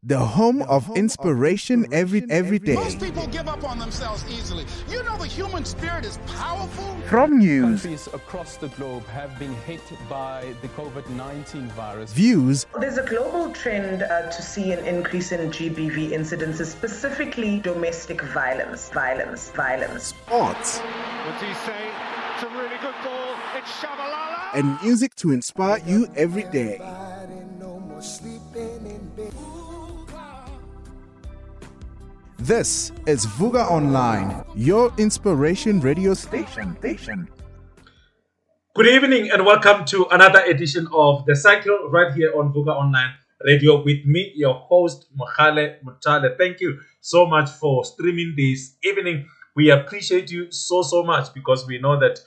the home of inspiration every day. Most people give up on themselves easily. You know the human spirit is powerful. From news, countries across the globe have been hit by the COVID-19 virus. Views, there's a global trend to see an increase in GBV incidences, specifically domestic violence. Sports, What's he say? It's a really good ball. It's Shabalala. and music to inspire you every day. This is Vuga Online, your inspiration radio station. Good evening and welcome to another edition of The Cycle right here on Vuga Online Radio with me, your host, Mogale Mothale. Thank you so much for streaming this evening. We appreciate you so much because we know that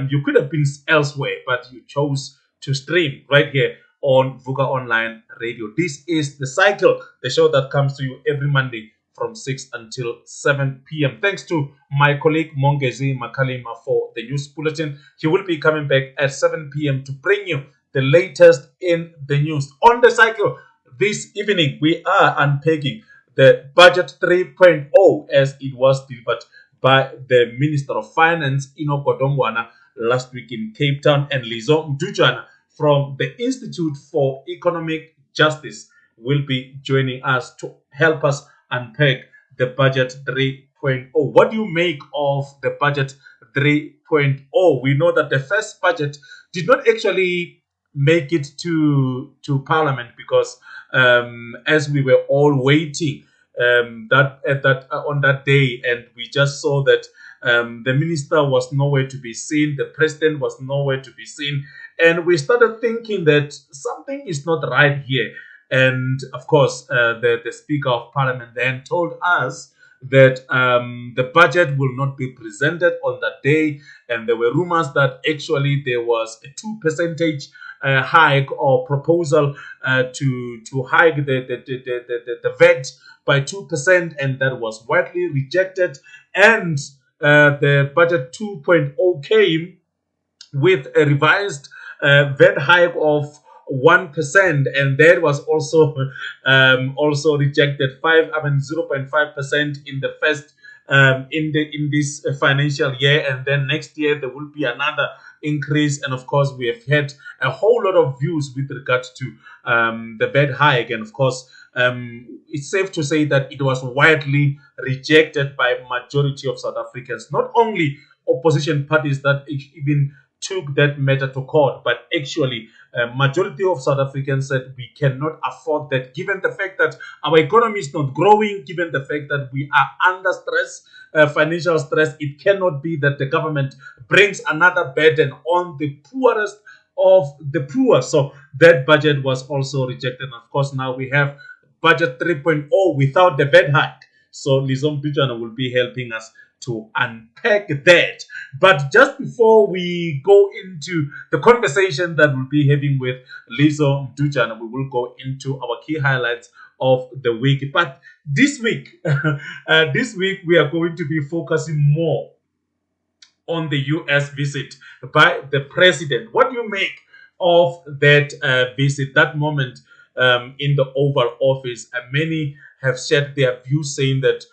you could have been elsewhere, but you chose to stream right here on Vuga Online Radio. This is The Cycle, the show that comes to you every Monday from 6 until 7 p.m. Thanks to my colleague Mogale Mothale for the news bulletin. He will be coming back at 7 p.m. to bring you the latest in the news. On The Cycle this evening, we are unpacking the Budget 3.0 as it was delivered by the Minister of Finance, Enoch Godongwana, last week in Cape Town, and Liso Mdutyana from the Institute for Economic Justice will be joining us to help us unpack the Budget 3.0. What do you make of the Budget 3.0? We know that the first budget did not actually make it to Parliament because as we were all waiting on that day, and we just saw that the minister was nowhere to be seen, the president was nowhere to be seen, and we started thinking that something is not right here. And of course, the Speaker of Parliament then told us that the budget will not be presented on that day, and there were rumors that actually there was a 2% hike or proposal to hike the VAT by 2%, and that was widely rejected. And the budget 2.0 came with a revised VAT hike of 1%, and that was also rejected 0.5% in the first in this financial year, and then next year there will be another increase. And of course, we have had a whole lot of views with regard to the VAT hike, and of course, it's safe to say that it was widely rejected by majority of South Africans, not only opposition parties that even took that matter to court, but actually majority of South Africans said we cannot afford that, given the fact that our economy is not growing, given the fact that we are under stress, financial stress. It cannot be that the government brings another burden on the poorest of the poor. So that budget was also rejected. And of course, now we have budget 3.0 without the VAT hike. So Liso Mdutyana will be helping us to unpack that. But just before we go into the conversation that we'll be having with Liso Mdutyana, we will go into our key highlights of the week. But this week, we are going to be focusing more on the U.S. visit by the president. What do you make of that visit, that moment in the Oval Office? Many have shared their views, saying that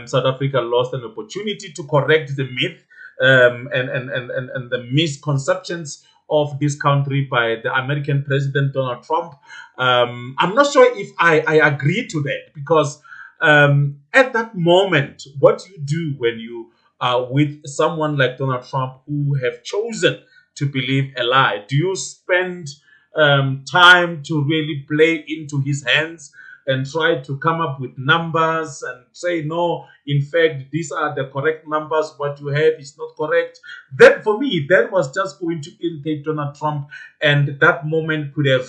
South Africa lost an opportunity to correct the myth and the misconceptions of this country by the American President Donald Trump. I'm not sure if I agree to that, because at that moment, what you do when you are with someone like Donald Trump who have chosen to believe a lie, do you spend time to really play into his hands and try to come up with numbers and say, no, in fact, these are the correct numbers, what you have is not correct? That, for me, that was just going to irritate Donald Trump, and that moment could have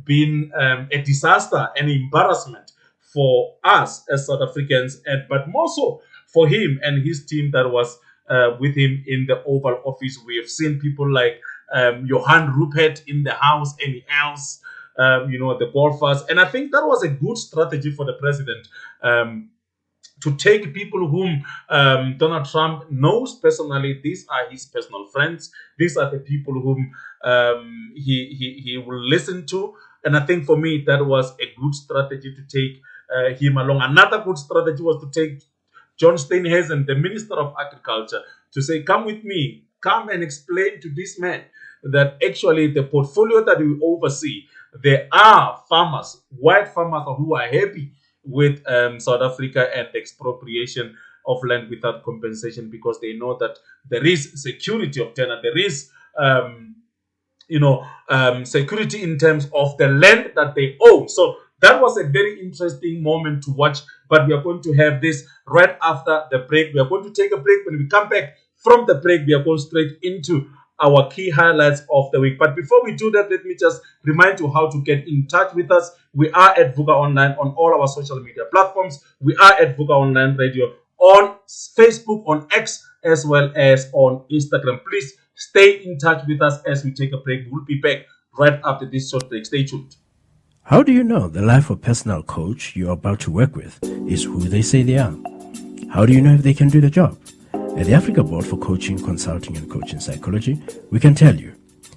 been a disaster, an embarrassment for us as South Africans, but more so for him and his team that was with him in the Oval Office. We have seen people like Johan Rupert in the house, and else, the golfers. And I think that was a good strategy for the president to take people whom Donald Trump knows personally. These are his personal friends. These are the people whom he will listen to. And I think for me, that was a good strategy to take him along. Another good strategy was to take John Steenhuisen, the Minister of Agriculture, to say, come with me, come and explain to this man that actually the portfolio that we oversee, there are farmers, white farmers who are happy with South Africa and the expropriation of land without compensation, because they know that there is security of tenure, there is security in terms of the land that they own. So that was a very interesting moment to watch. But we are going to have this right after the break. We are going to take a break. When we come back from the break, we are going straight into our key highlights of the week. But before we do that, let me just remind you how to get in touch with us. We are at VUCA Online on all our social media platforms. We are at VUCA Online Radio on Facebook, on X, as well as on Instagram. Please stay in touch with us as we take a break. We'll be back right after this short break. Stay tuned. How do you know the life or personal coach you're about to work with is who they say they are? How do you know if they can do the job? At the Africa Board for Coaching, Consulting and Coaching Psychology, we can tell you.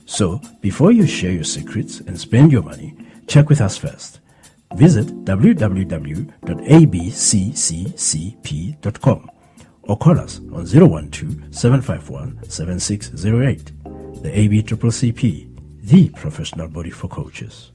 So, before you share your secrets and spend your money, check with us first. Visit www.abccccp.com or call us on 012-751-7608. The ABCCP, the professional body for coaches.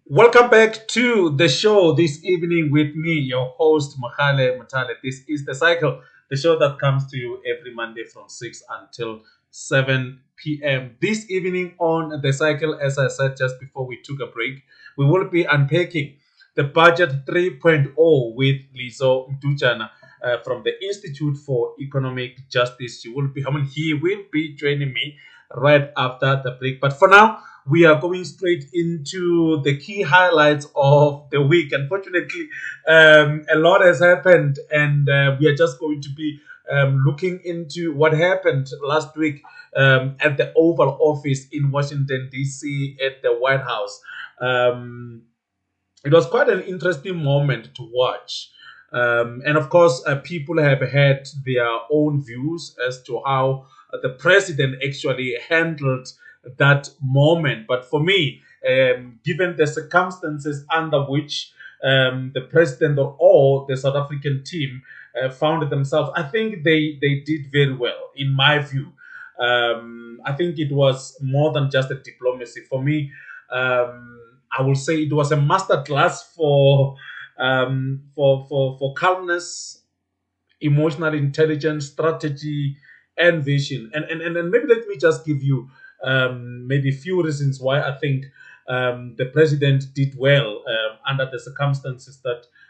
Welcome back to the show this evening with me, your host, Mogale Mothale. This is The Cycle, the show that comes to you every Monday from 6 until 7 p.m. This evening on The Cycle, as I said just before we took a break, we will be unpacking the Budget 3.0 with Liso Mdutyana from the Institute for Economic Justice. He will be joining me right after the break. But for now, we are going straight into the key highlights of the week. Unfortunately, a lot has happened, and we are just going to be looking into what happened last week at the Oval Office in Washington, D.C. at the White House. It was quite an interesting moment to watch. And of course, people have had their own views as to how the president actually handled that moment. But for me, given the circumstances under which the president or the South African team found themselves, I think they did very well, in my view. I think it was more than just a diplomacy. For me, I will say it was a masterclass for calmness, emotional intelligence, strategy, and vision. And maybe let me just give you maybe a few reasons why I think the president did well under the circumstances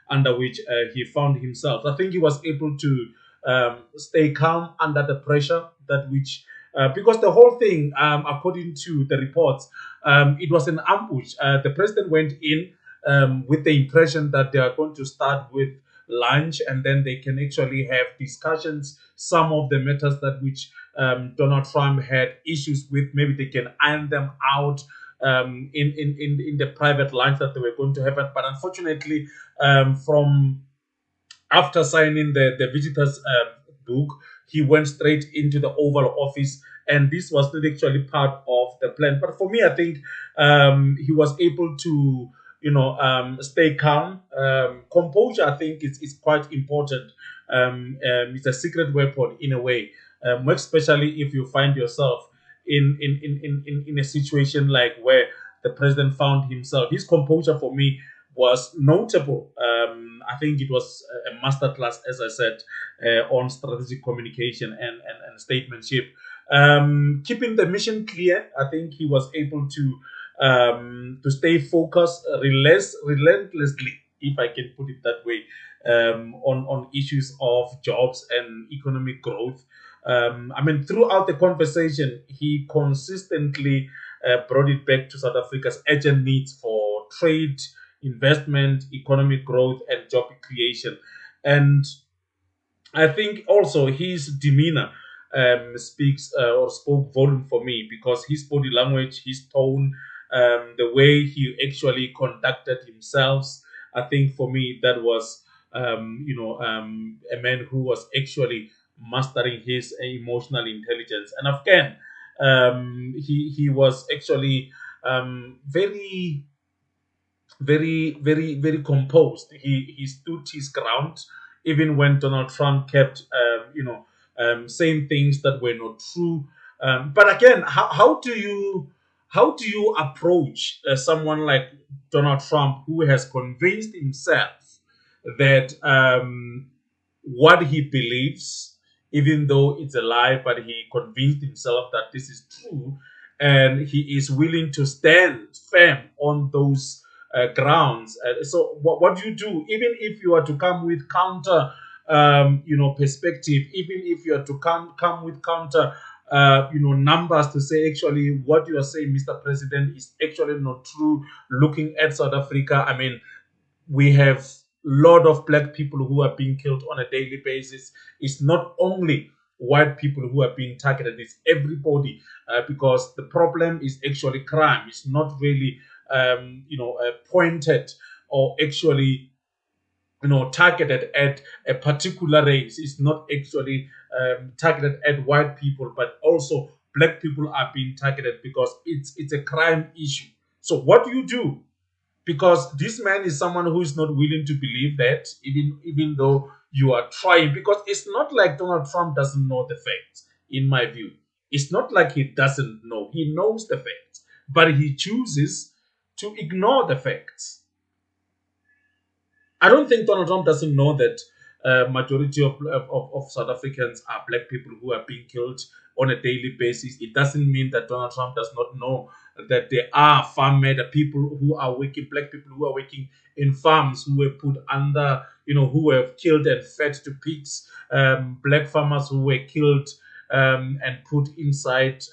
under which he found himself. I think he was able to stay calm under the pressure because the whole thing, according to the reports, it was an ambush. The president went in with the impression that they are going to start with lunch, and then they can actually have discussions. Some of the matters that which Donald Trump had issues with, maybe they can iron them out in the private lunch that they were going to have. But unfortunately, from after signing the visitors book, he went straight into the Oval Office, and this was not actually part of the plan. But for me, I think he was able to stay calm. Composure, I think, is quite important. It's a secret weapon in a way, especially if you find yourself in a situation like where the president found himself. His composure for me was notable. I think it was a masterclass, as I said, on strategic communication and statesmanship. Keeping the mission clear, I think he was able to stay focused relentlessly, if I can put it that way, on issues of jobs and economic growth. Throughout the conversation, he consistently brought it back to South Africa's urgent needs for trade, investment, economic growth, and job creation. And I think also his demeanor spoke volume for me, because his body language, his tone, the way he actually conducted himself, I think for me that was a man who was actually mastering his emotional intelligence. And again, he was actually very very composed. He stood his ground, even when Donald Trump kept, saying things that were not true. But again, how do you approach someone like Donald Trump, who has convinced himself that what he believes, even though it's a lie, but he convinced himself that this is true, and he is willing to stand firm on those grounds. So what do you do, even if you are to come with counter, perspective, even if you are to come with counter, numbers to say actually what you are saying, Mr. President, is actually not true. Looking at South Africa, I mean, we have a lot of black people who are being killed on a daily basis. It's not only white people who are being targeted, it's everybody, because the problem is actually crime. It's not really pointed or actually targeted at a particular race. It's not actually targeted at white people, but also black people are being targeted because it's a crime issue. So what do you do? Because this man is someone who is not willing to believe that, even though you are trying. Because it's not like Donald Trump doesn't know the facts, in my view. It's not like he doesn't know. He knows the facts, but he chooses to ignore the facts. I don't think Donald Trump doesn't know that majority of South Africans are black people who are being killed on a daily basis. It doesn't mean that Donald Trump does not know that there are farm-made people who are working, black people who are working in farms, who were put under, who were killed and fed to pigs, black farmers who were killed and put inside.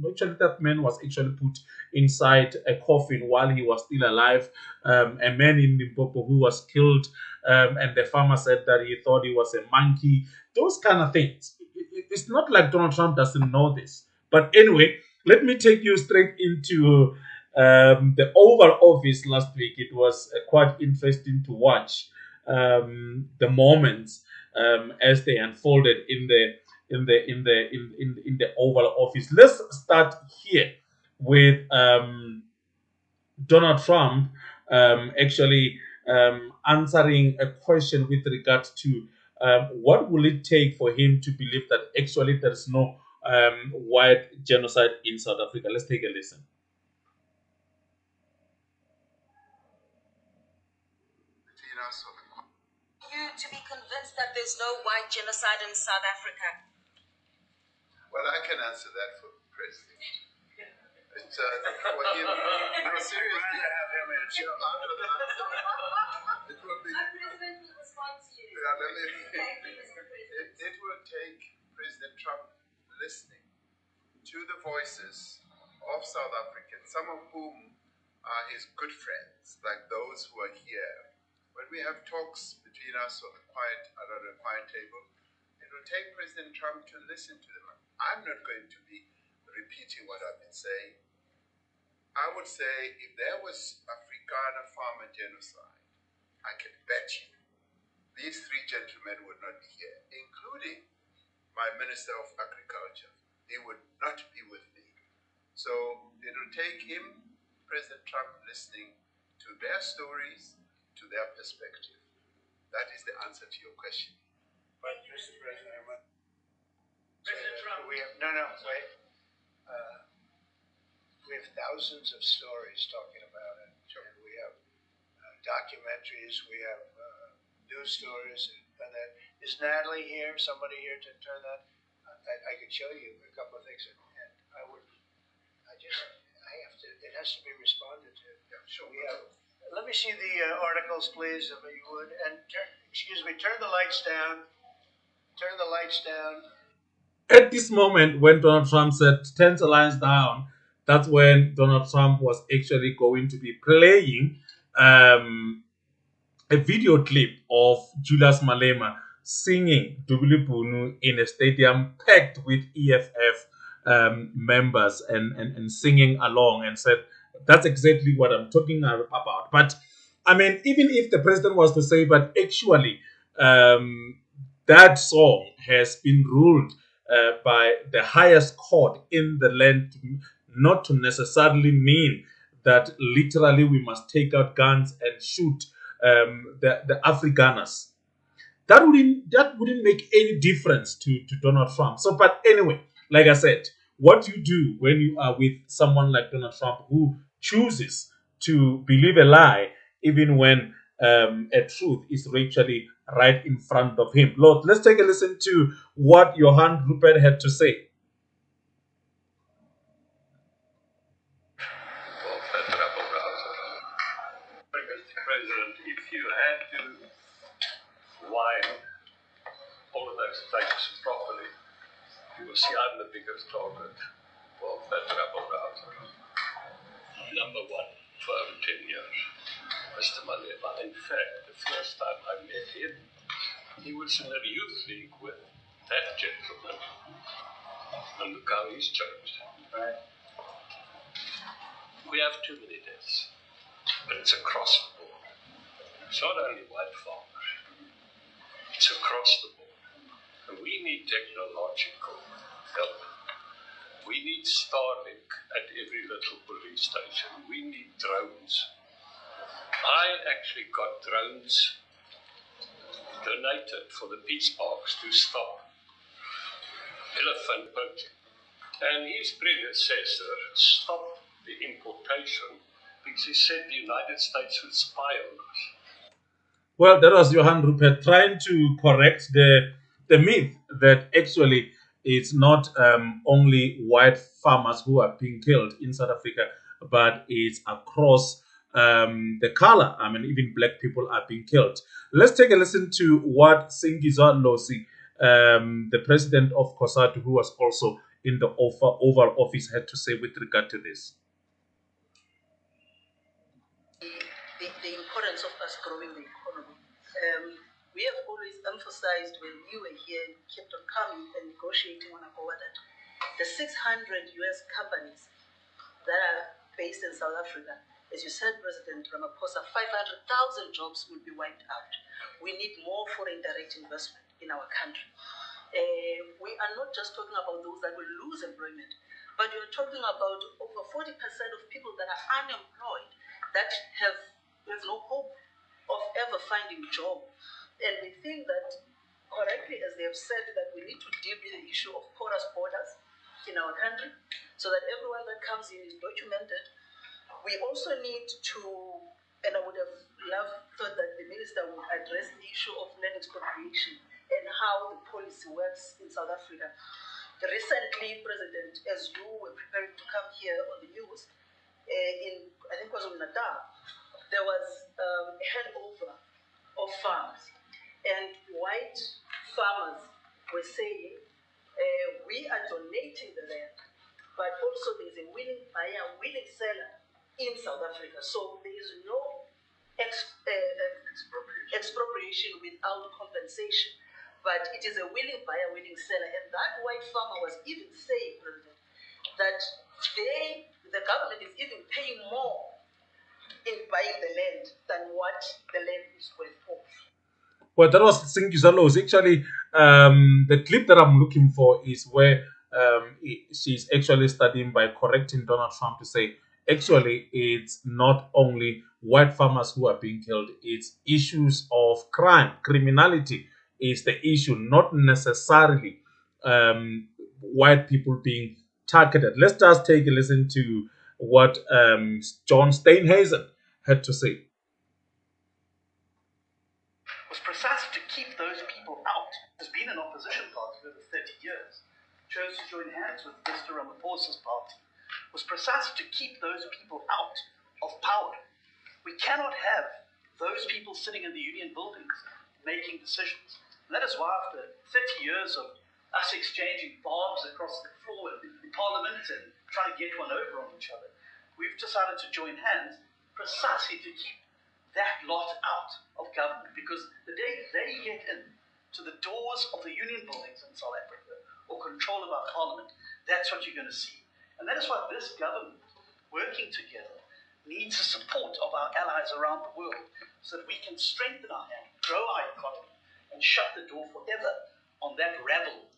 Actually, that man was actually put inside a coffin while he was still alive. A man in Limpopo who was killed, and the farmer said that he thought he was a monkey. Those kind of things. It's not like Donald Trump doesn't know this. But anyway, let me take you straight into the Oval Office last week. It was quite interesting to watch the moments as they unfolded in the Oval Office. Let's start here with Donald Trump actually answering a question with regard to what will it take for him to believe that actually there is no white genocide in South Africa. Let's take a listen. You to be convinced that there's no white genocide in South Africa? Well, I can answer that for the president. It's for him. No, seriously, I have him in show. It will be. Our president will respond to you. It will take President Trump listening to the voices of South Africans, some of whom are his good friends, like those who are here. When we have talks between us around a quiet table, it will take President Trump to listen to them. I'm not going to be repeating what I've been saying. I would say if there was Afrikaner farmer genocide, I can bet you these three gentlemen would not be here, including my Minister of Agriculture. He would not be with me. So it will take him, President Trump, listening to their stories, to their perspective. That is the answer to your question. But Mr. President, President Trump. we have we have thousands of stories talking about it. We have documentaries, we have news stories, and that. Is Natalie here? Somebody here to turn that? I could show you a couple of things, and I have to. It has to be responded to. Yeah, sure. We have. Let me see the articles, please, if you would, and turn the lights down. Turn the lights down. At this moment, when Donald Trump said, turn the lights down, that's when Donald Trump was actually going to be playing a video clip of Julius Malema singing Dubuli Bunu in a stadium packed with EFF members and singing along, and said, that's exactly what I'm talking about. But, I mean, even if the president was to say, but actually, that song has been ruled by the highest court in the land not to necessarily mean that literally we must take out guns and shoot the Afrikaners. That wouldn't make any difference to Donald Trump. So, but anyway, like I said, what you do when you are with someone like Donald Trump who chooses to believe a lie even when a truth is actually right in front of him. Lord, let's take a listen to what Johan Rupert had to say. Mr. President, if you had to wind all of those tapes properly, you will see I'm the biggest target for that rebel rouser. Number one for over 10 years, Mr. Malema. In fact, the first time I met him, he was in a youth league with that gentleman. And look how he's changed. Right. We have too many deaths, but it's across the board. It's not only white farmers, it's across the board. And we need technological help. We need Starlink at every little police station. We need drones. I actually got drones donated for the peace parks to stop elephant poaching. And his predecessor stopped the importation because he said the United States would spy on us. Well, that was Johan Rupert trying to correct the myth that actually it's not only white farmers who are being killed in South Africa, but it's across the color. I mean, even black people are being killed. Let's take a listen to what Singizwa Losi, the president of COSATU, who was also in the Oval Office, had to say with regard to this. The importance of us growing the economy. We have always emphasized when you were here and kept on coming and negotiating on AGOA that the 600 US companies that are based in South Africa, as you said, President Ramaphosa, 500,000 jobs will be wiped out. We need more foreign direct investment in our country. We are not just talking about those that will lose employment, but you're talking about over 40% of people that are unemployed, that have no hope of ever finding a job. And we think that, correctly, as they have said, that we need to deal with the issue of porous borders in our country so that everyone that comes in is documented. We also need to, and I would have thought that the minister would address the issue of land expropriation and how the policy works in South Africa. Recently, President, as you were preparing to come here on the news, in, I think it was in Natal, there was a handover of farms. And white farmers were saying, we are donating the land, but also there's a willing buyer, willing seller in South Africa. So there is no expropriation without compensation, but it is a willing buyer, willing seller. And that white farmer was even saying, President, that the government is even paying more in buying the land than what the land is worth for. Well, that was Singizwa Losi. Actually, the clip that I'm looking for is where she's actually studying by correcting Donald Trump to say, actually, it's not only white farmers who are being killed, it's issues of crime, criminality is the issue, not necessarily white people being targeted. Let's just take a listen to what John Steenhuisen had to say. Was precisely to keep those people out. Has been an opposition party for over 30 years. Chose to join hands with Mr. Ramaphosa's party. Was precisely to keep those people out of power. We cannot have those people sitting in the union buildings making decisions. And that is why after 30 years of us exchanging bombs across the floor in Parliament and trying to get one over on each other, we've decided to join hands precisely to keep that lot out of government, because the day they get in to the doors of the union buildings in South Africa or control of our parliament, that's what you're going to see. And that is why this government, working together, needs the support of our allies around the world so that we can strengthen our hand, grow our economy, and shut the door forever on that rabble.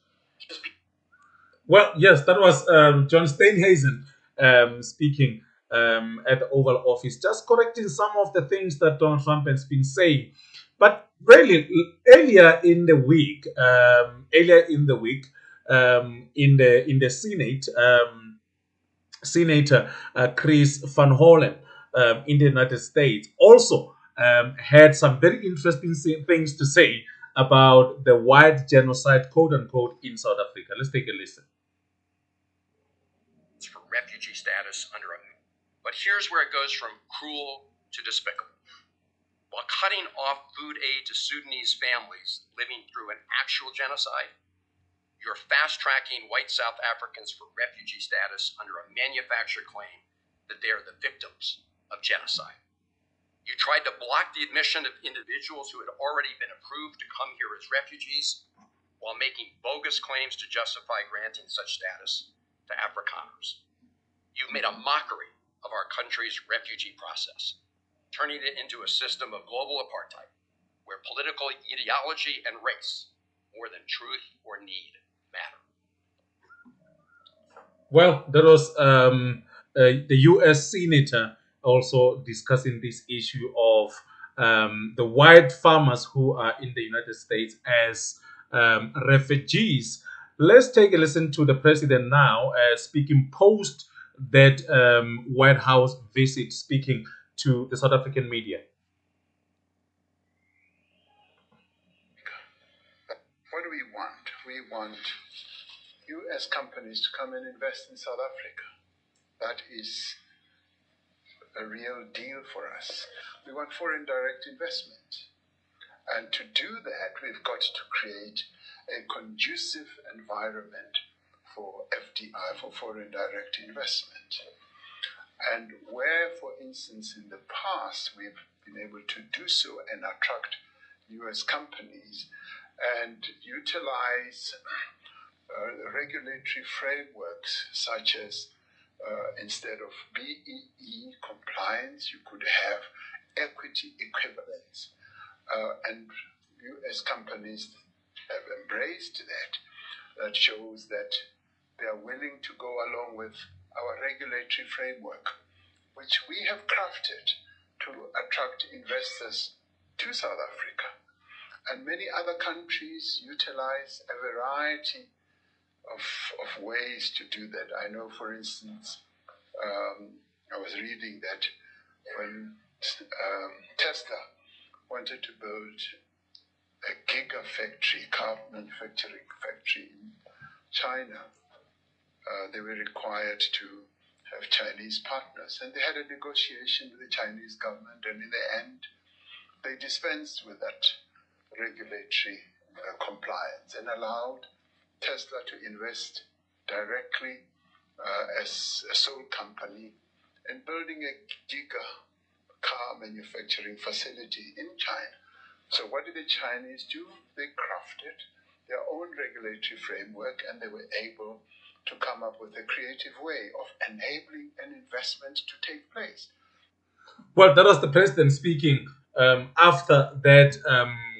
Well, yes, that was John Steenhuisen speaking at the Oval Office, just correcting some of the things that Donald Trump has been saying. But really, earlier in the week, in the Senate, Senator Chris Van Hollen in the United States also had some very interesting things to say about the white genocide, quote unquote, in South Africa. Let's take a listen. For refugee status under a, but here's where it goes from cruel to despicable. While cutting off food aid to Sudanese families living through an actual genocide, you're fast-tracking white South Africans for refugee status under a manufactured claim that they are the victims of genocide. You tried to block the admission of individuals who had already been approved to come here as refugees while making bogus claims to justify granting such status to Afrikaners. You've made a mockery of our country's refugee process, turning it into a system of global apartheid where political ideology and race, more than truth or need, matter. Well, that was the U.S. Senator also discussing this issue of the white farmers who are in the United States as refugees. Let's take a listen to the president now speaking post that White House visit, speaking to the South African media. What do we want? We want U.S. companies to come and invest in South Africa. That is a real deal for us. We want foreign direct investment. And to do that, we've got to create a conducive environment for FDI, for foreign direct investment. And where, for instance, in the past, we've been able to do so and attract U.S. companies and utilize regulatory frameworks such as instead of BEE compliance, you could have equity equivalence. And U.S. companies have embraced that. That shows that they are willing to go along with our regulatory framework, which we have crafted to attract investors to South Africa. And many other countries utilize a variety of ways to do that. I know, for instance, I was reading that when Tesla wanted to build a gigafactory, car manufacturing factory in China, they were required to have Chinese partners. And they had a negotiation with the Chinese government, and in the end, they dispensed with that regulatory compliance and allowed Tesla to invest directly as a sole company in building a giga car manufacturing facility in China. So what did the Chinese do? They crafted their own regulatory framework, and they were able to come up with a creative way of enabling an investment to take place. Well, that was the president speaking after that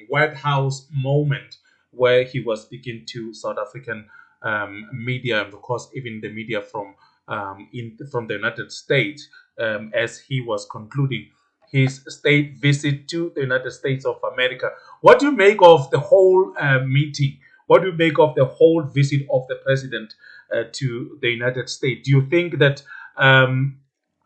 White House moment where he was speaking to South African media, and of course even the media from the United States as he was concluding his state visit to the United States of America. What do you make of the whole meeting? What do you make of the whole visit of the president to the United States? Do you think that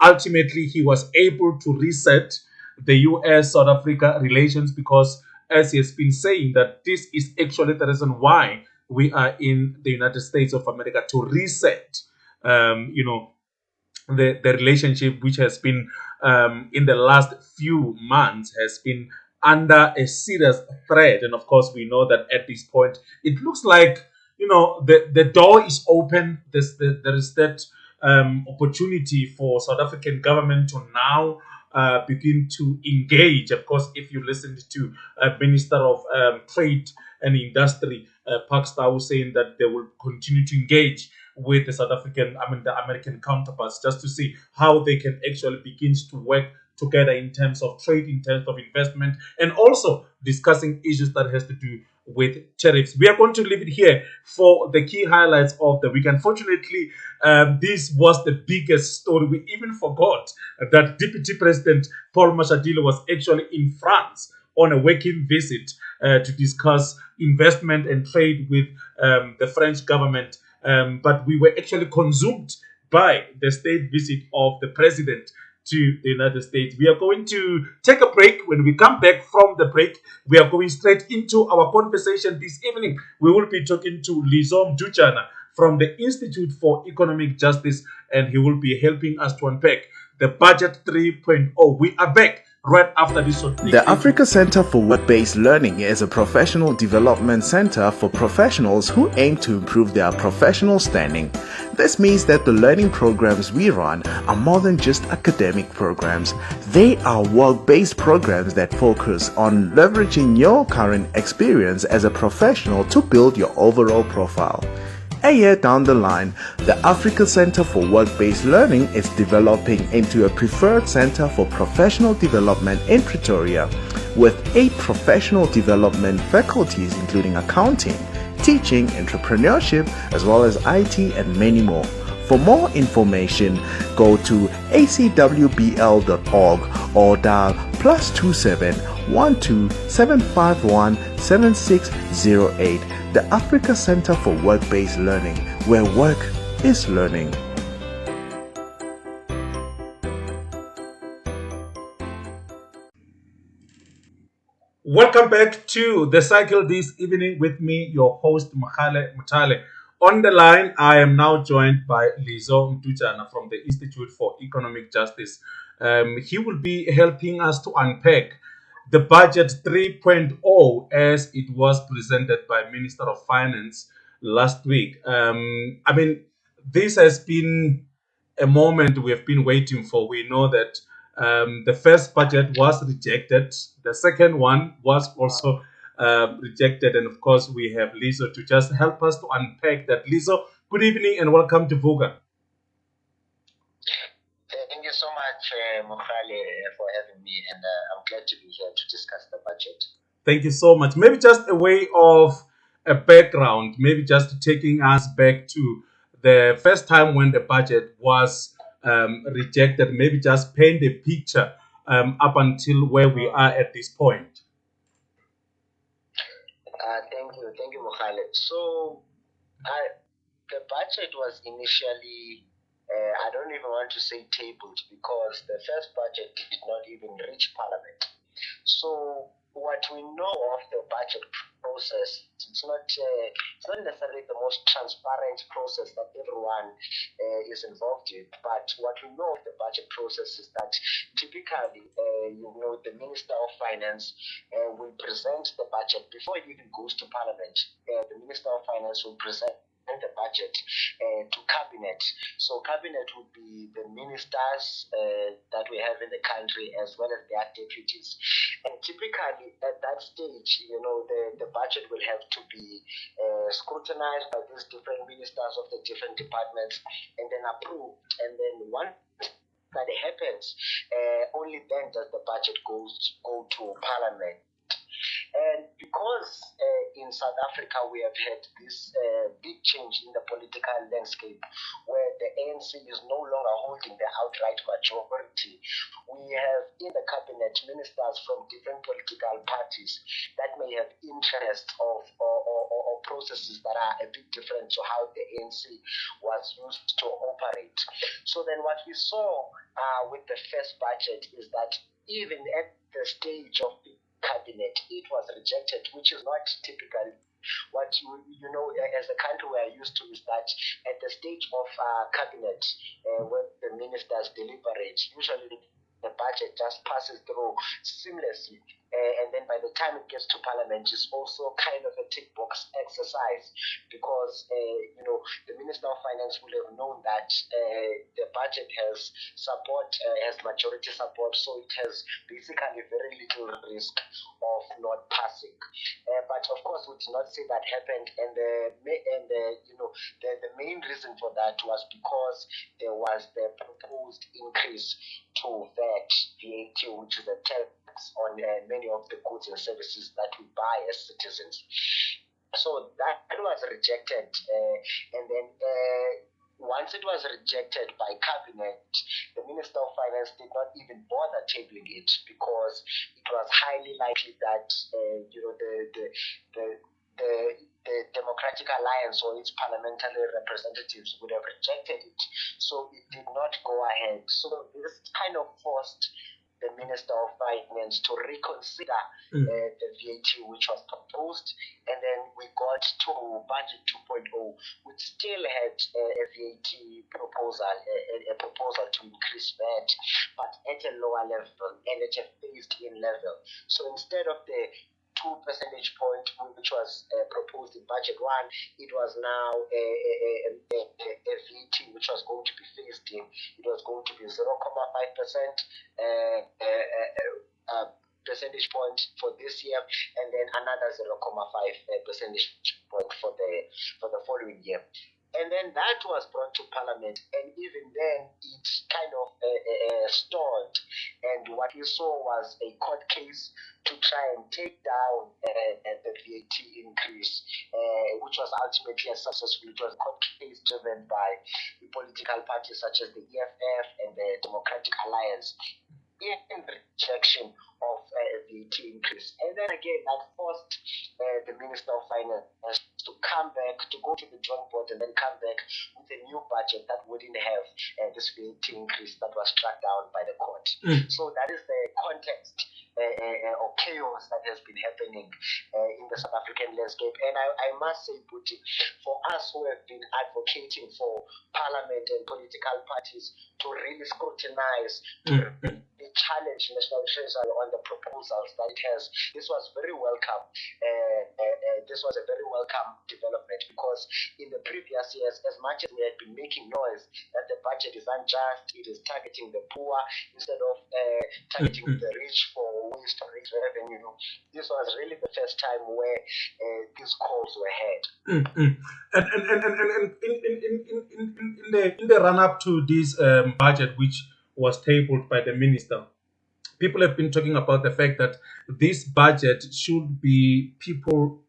ultimately he was able to reset the U.S.-South Africa relations? Because as he has been saying, that this is actually the reason why we are in the United States of America, to reset, the relationship, which has been in the last few months has been under a serious threat. And of course, we know that at this point, it looks like, the door is open. There is that opportunity for South African government to now begin to engage. Of course, if you listened to Minister of Trade and Industry, Park Stawu, saying that they will continue to engage with the the American counterparts, just to see how they can actually begin to work together in terms of trade, in terms of investment, and also discussing issues that has to do with tariffs. We are going to leave it here for the key highlights of the week. Unfortunately, this was the biggest story. We even forgot that Deputy President Paul Mashatile was actually in France on a working visit to discuss investment and trade with the French government. But we were actually consumed by the state visit of the president to the United States. We are going to take a break. When we come back from the break, we are going straight into our conversation this evening. We will be talking to Liso Mdutyana from the Institute for Economic Justice, and he will be helping us to unpack the Budget 3.0. We are back right after this short break. The Africa Center for Work-Based Learning is a professional development center for professionals who aim to improve their professional standing. This means that the learning programs we run are more than just academic programs. They are work-based programs that focus on leveraging your current experience as a professional to build your overall profile. A year down the line, the Africa Center for Work-Based Learning is developing into a preferred center for professional development in Pretoria, with 8 professional development faculties including accounting, teaching, entrepreneurship, as well as IT and many more. For more information, go to acwbl.org or dial +27 12 751 7608. The Africa Center for Work-Based Learning, where work is learning. Welcome back to The Cycle this evening with me, your host, Mogale Mothale. On the line, I am now joined by Liso Mdutyana from the Institute for Economic Justice. He will be helping us to unpack the Budget 3.0 as it was presented by Minister of Finance last week. This has been a moment we have been waiting for. We know that the first budget was rejected. The second one was also rejected. And of course, we have Liso to just help us to unpack that. Liso, good evening and welcome to VUGA. Thank you so much, Mogale, for having me, and I'm glad to be here to discuss the budget. Thank you so much. Maybe just a way of a background, maybe just taking us back to the first time when the budget was rejected, maybe just paint a picture up until where we are at this point. Thank you, Mogale. So, the budget was initially, I don't even want to say tabled, because the first budget did not even reach Parliament. So what we know of the budget process, it's not necessarily the most transparent process that everyone is involved in. But what we know of the budget process is that typically, the Minister of Finance will present the budget before it even goes to Parliament. The Minister of Finance will present the budget to cabinet. So cabinet would be the ministers that we have in the country, as well as their deputies. And typically at that stage, the budget will have to be scrutinized by these different ministers of the different departments and then approved. And then once that happens, only then does the budget go to Parliament. And because in South Africa we have had this big change in the political landscape, where the ANC is no longer holding the outright majority, we have in the cabinet ministers from different political parties that may have interests or processes that are a bit different to how the ANC was used to operate. So then what we saw with the first budget is that even at the stage of the cabinet, it was rejected, which is not typical. What as a country we are used to is that at the stage of cabinet, when the ministers deliberate, usually the budget just passes through seamlessly, and then by the time it gets to Parliament, it's also kind of a tick box exercise, because the Minister of Finance will have known that the budget has support, has majority support, so it has basically very little risk of not passing. But of course, we did not see that happened, and the main reason for that was because there was the proposed increase to VAT, which is a tax on many of the goods and services that we buy as citizens. So that was rejected, and then once it was rejected by cabinet, the Minister of Finance did not even bother tabling it because it was highly likely that the Democratic Alliance or its parliamentary representatives would have rejected it. So it did not go ahead. So this kind of forced the Minister of Finance to reconsider the VAT which was proposed, and then we got to Budget 2.0, which still had a VAT proposal, a proposal to increase VAT, but at a lower level and at a phased-in level. So instead of the 2 percentage point which was proposed in Budget 1, it was now a VAT which was going to be phased in. It was going to be 0.5% percentage point for this year, and then another 0.5 percentage point for the following year. And then that was brought to Parliament, and even then it kind of stalled. And what we saw was a court case to try and take down the VAT increase, which was ultimately unsuccessful. It was a court case driven by the political parties such as the EFF and the Democratic Alliance in rejection of VAT increase. And then again, that forced the Minister of Finance to come back, to go to the drawing board and then come back with a new budget that wouldn't have this VAT increase that was struck down by the court. So that is the context or chaos that has been happening in the South African landscape. And I must say, Buti, for us who have been advocating for Parliament and political parties to really scrutinize, to challenge National Treasury on the proposals that it has, this was very welcome. This was a very welcome development, because in the previous years, as much as we had been making noise that the budget is unjust, it is targeting the poor instead of targeting the rich for ways to raise revenue, this was really the first time where these calls were heard. And in the run up to this budget, which was tabled by the minister, people have been talking about the fact that this budget should be people's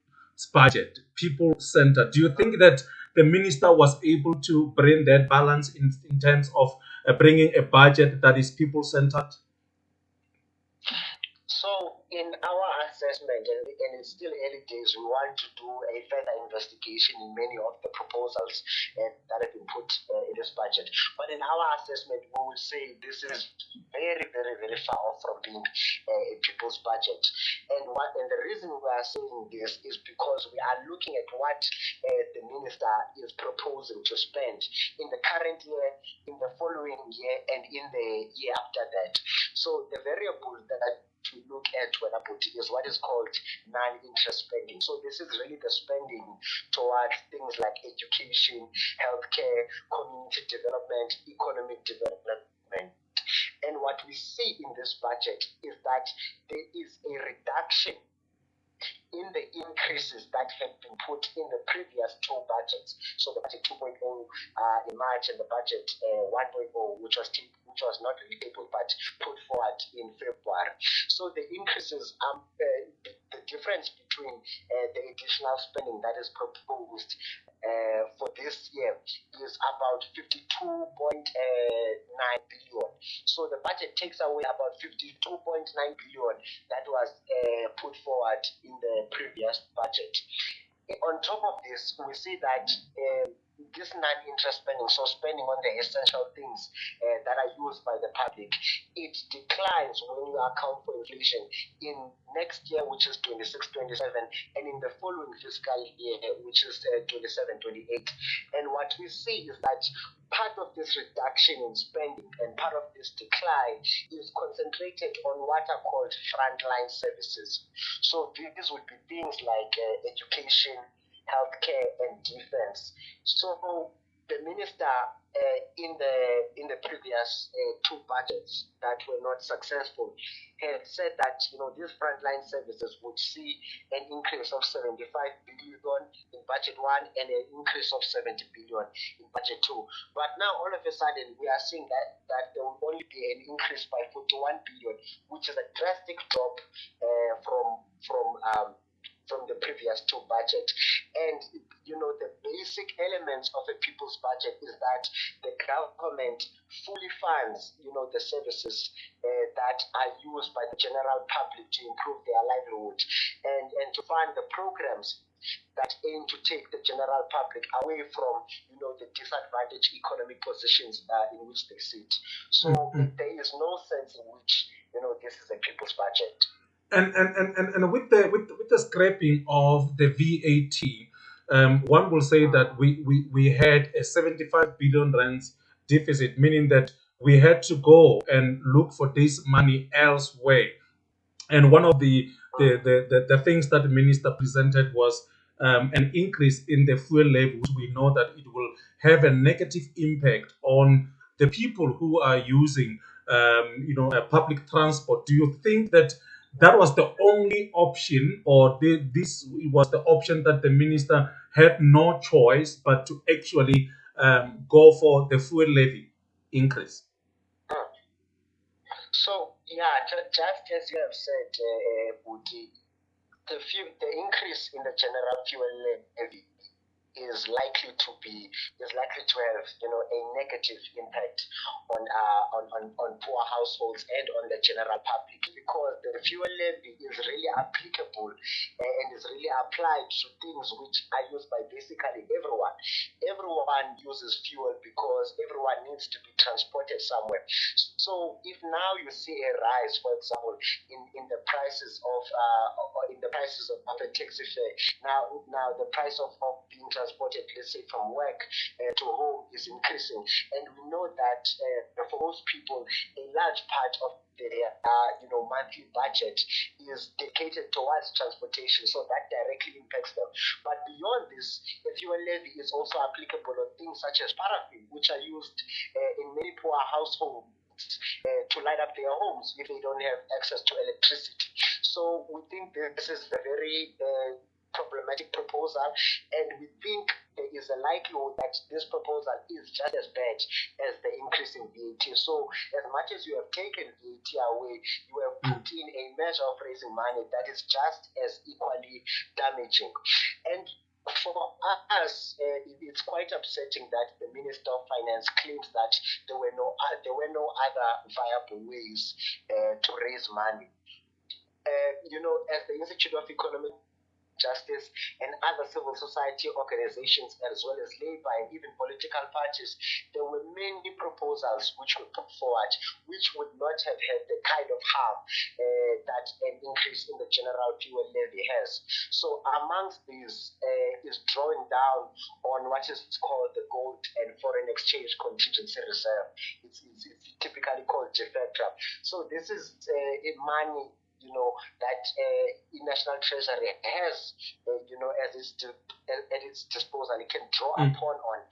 budget, people-centered. Do you think that the minister was able to bring that balance in terms of bringing a budget that is people-centered? So in our assessment, and it's still early days, we want to do a further investigation in many of the proposals that have been put in this budget. But in our assessment, we would say this is very, very, very far off from being a people's budget. And the reason we are saying this is because we are looking at what the minister is proposing to spend in the current year, in the following year, and in the year after that. So the variables that to look at is what is called non-interest spending. So this is really the spending towards things like education, healthcare, community development, economic development. And what we see in this budget is that there is a reduction in the increases that have been put in the previous two budgets. So the budget 2.0 in March and the budget 1.0, which was not really tabled but put forward in February. So the increases, the difference between the additional spending that is proposed for this year is about 52.9 billion. So the budget takes away about 52.9 billion that was put forward in the previous budget. On top of this, we see that this non-interest spending, so spending on the essential things that are used by the public, it declines when you account for inflation in next year, which is 26-27, and in the following fiscal year, which is 27-28. And what we see is that part of this reduction in spending and part of this decline is concentrated on what are called frontline services. So these would be things like education, healthcare, and defense. So the minister in the previous two budgets that were not successful, had said that these frontline services would see an increase of 75 billion in budget one and an increase of 70 billion in budget two. But now all of a sudden we are seeing that there will only be an increase by 41 billion, which is a drastic drop from the previous two budget. And the basic elements of a people's budget is that the government fully funds the services that are used by the general public to improve their livelihood and to fund the programs that aim to take the general public away from the disadvantaged economic positions in which they sit. So there is no sense in which this is a people's budget. And with the scrapping of the VAT, one will say that we had a 75 billion rands deficit, meaning that we had to go and look for this money elsewhere. And one of the things that the minister presented was an increase in the fuel levy, which we know that it will have a negative impact on the people who are using public transport. Do you think that was the only option, or this was the option that the minister had no choice but to actually go for the fuel levy increase? So, just as you have said, Buti, the increase in the general fuel levy is likely to have a negative impact on poor households and on the general public, because the fuel levy is really applicable and is really applied to things which are used by basically everyone. Everyone uses fuel because everyone needs to be transported somewhere. So if now you see a rise, for example, in the prices of a taxi fare, now the price of being transported, let's say from work to home, is increasing, and we know that for most people, a large part of their monthly budget is dedicated towards transportation, so that directly impacts them. But beyond this, the fuel levy is also applicable on things such as paraffin, which are used in many poor households to light up their homes if they don't have access to electricity. So we think this is a very problematic proposal, and we think there is a likelihood that this proposal is just as bad as the increase in VAT. So as much as you have taken VAT away, you have put in a measure of raising money that is just as equally damaging. And for us, it's quite upsetting that the Minister of Finance claims that there were no other viable ways to raise money. As the Institute of Economic Justice and other civil society organizations, as well as labor and even political parties, there were many proposals which were put forward which would not have had the kind of harm that an increase in the general fuel levy has. So amongst these is drawing down on what is called the gold and foreign exchange contingency reserve. It's typically called JFETRA. So this is money that National Treasury has, at its disposal. It can draw upon on.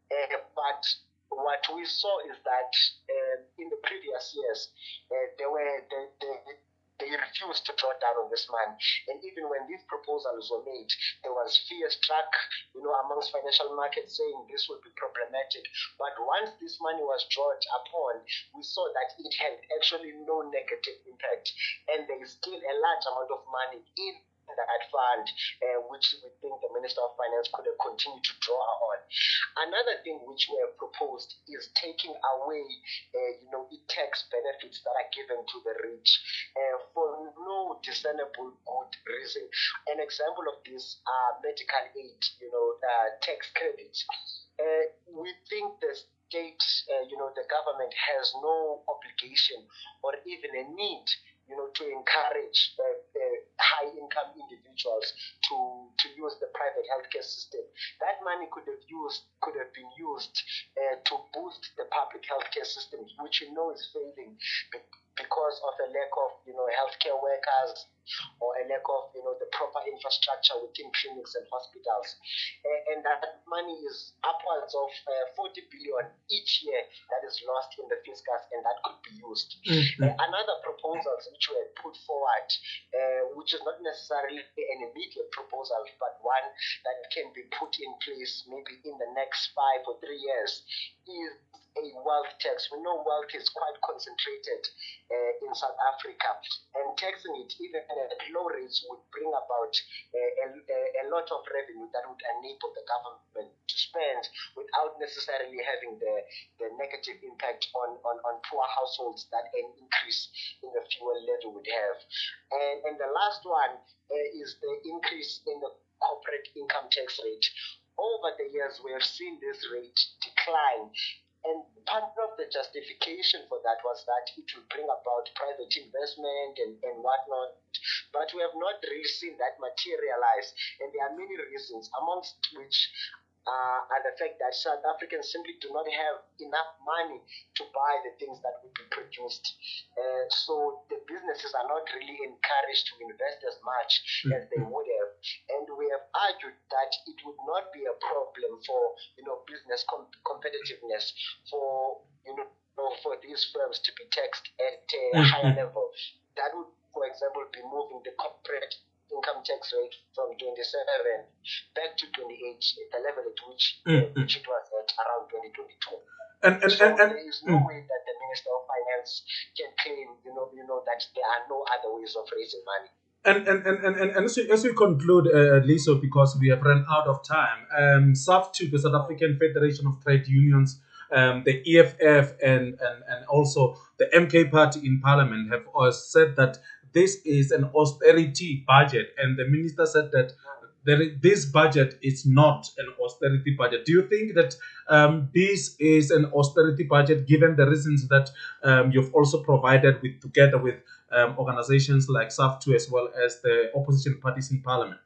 But what we saw is that in the previous years, they refused to draw down on this money. And even when these proposals were made, there was fear struck, amongst financial markets saying this would be problematic. But once this money was drawn upon, we saw that it had actually no negative impact. And there is still a large amount of money in that fund, which we think the Minister of Finance could have continued to draw on. Another thing which we have proposed is taking away, tax benefits that are given to the rich for no discernible good reason. An example of this are medical aid, tax credits. We think the state, the government has no obligation or even a need to encourage high-income individuals to use the private healthcare system. That money could have been used to boost the public healthcare system, which is failing because of a lack of, healthcare workers, or a lack of, the proper infrastructure within clinics and hospitals. And that money is upwards of 40 billion each year that is lost in the fiscus, and that could be used. Another proposals which were put forward, which is not necessarily an immediate proposal, but one that can be put in place maybe in the next 5 or 3 years, is a wealth tax. We know wealth is quite concentrated in South Africa, and taxing it even at low rates would bring about a lot of revenue that would enable the government to spend without necessarily having the negative impact on poor households that an increase in the fuel levy would have. And the last one is the increase in the corporate income tax rate. Over the years, we have seen this rate decline. And part of the justification for that was that it will bring about private investment and whatnot. But we have not really seen that materialize. And there are many reasons, amongst which are the fact that South Africans simply do not have enough money to buy the things that would be produced. So the businesses are not really encouraged to invest as much as they would have. And we have argued that it would not be a problem for, business competitiveness, for, for these firms to be taxed at a higher level. That would, for example, be moving the corporate income tax rate from 27 back to 28, the level at which it was at around 2022. And there is no way that the Minister of Finance can claim, that there are no other ways of raising money. And as we conclude, Liso, because we have run out of time, SAFTU, the South African Federation of Trade Unions, the EFF, and also the MK Party in Parliament have said that this is an austerity budget, and the minister said that this budget is not an austerity budget. Do you think that this is an austerity budget, given the reasons that you've also provided with, together with organizations like SAFTU as well as the opposition parties in Parliament?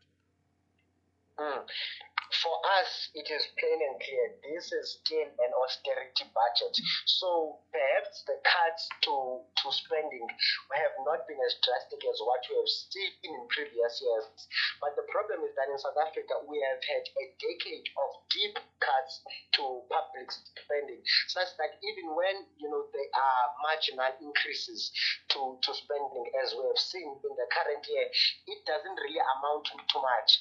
For us, it is plain and clear. This is still an austerity budget. So perhaps the cuts to spending have not been as drastic as what we have seen in previous years. But the problem is that in South Africa, we have had a decade of deep cuts to public spending, such that even when there are marginal increases to spending, as we have seen in the current year, it doesn't really amount to too much.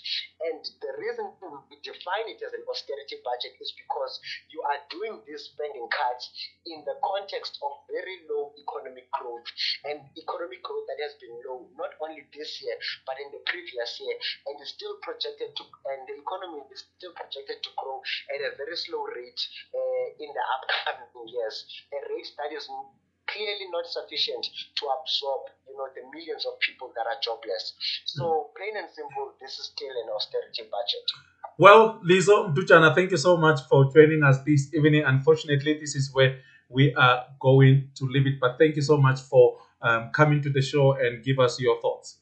And the reason we define it as an austerity budget is because you are doing these spending cuts in the context of very low economic growth, and economic growth that has been low not only this year but in the previous year, and is still projected to, and the economy is still projected to grow at a very slow rate in the upcoming years, a rate that is clearly not sufficient to absorb, the millions of people that are jobless. So, plain and simple, this is still an austerity budget. Well, Liso Mdutyana, thank you so much for joining us this evening. Unfortunately, this is where we are going to leave it. But thank you so much for coming to the show and give us your thoughts.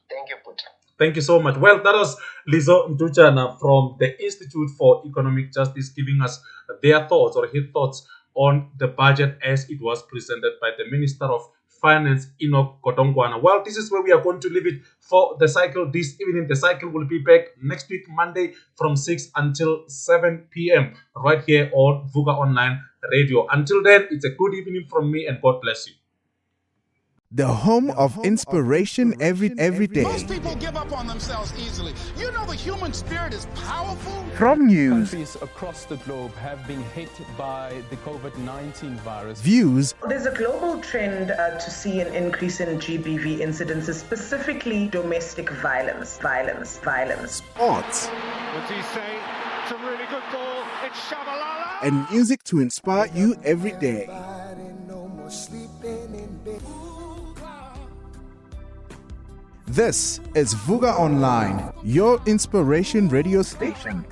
Thank you, Puta. Thank you so much. Well, that was Liso Mdutyana from the Institute for Economic Justice giving us their thoughts, or his thoughts, on the budget as it was presented by the Minister of Finance, Enoch Godongwana. Well, this is where we are going to leave it for the cycle this evening. The cycle will be back next week, Monday, from 6 until 7 p.m. right here on Vuga Online Radio. Until then, it's a good evening from me, and God bless you. The home of inspiration every day. Most people give up on themselves easily. You know the human spirit is powerful. From news, countries across the globe have been hit by the COVID-19 virus. Views. There's a global trend to see an increase in GBV incidences, specifically domestic violence. Sports. What do you say? It's a really good ball. It's Shabalala. And music to inspire you every day. This is Vuga Online, your inspiration radio station.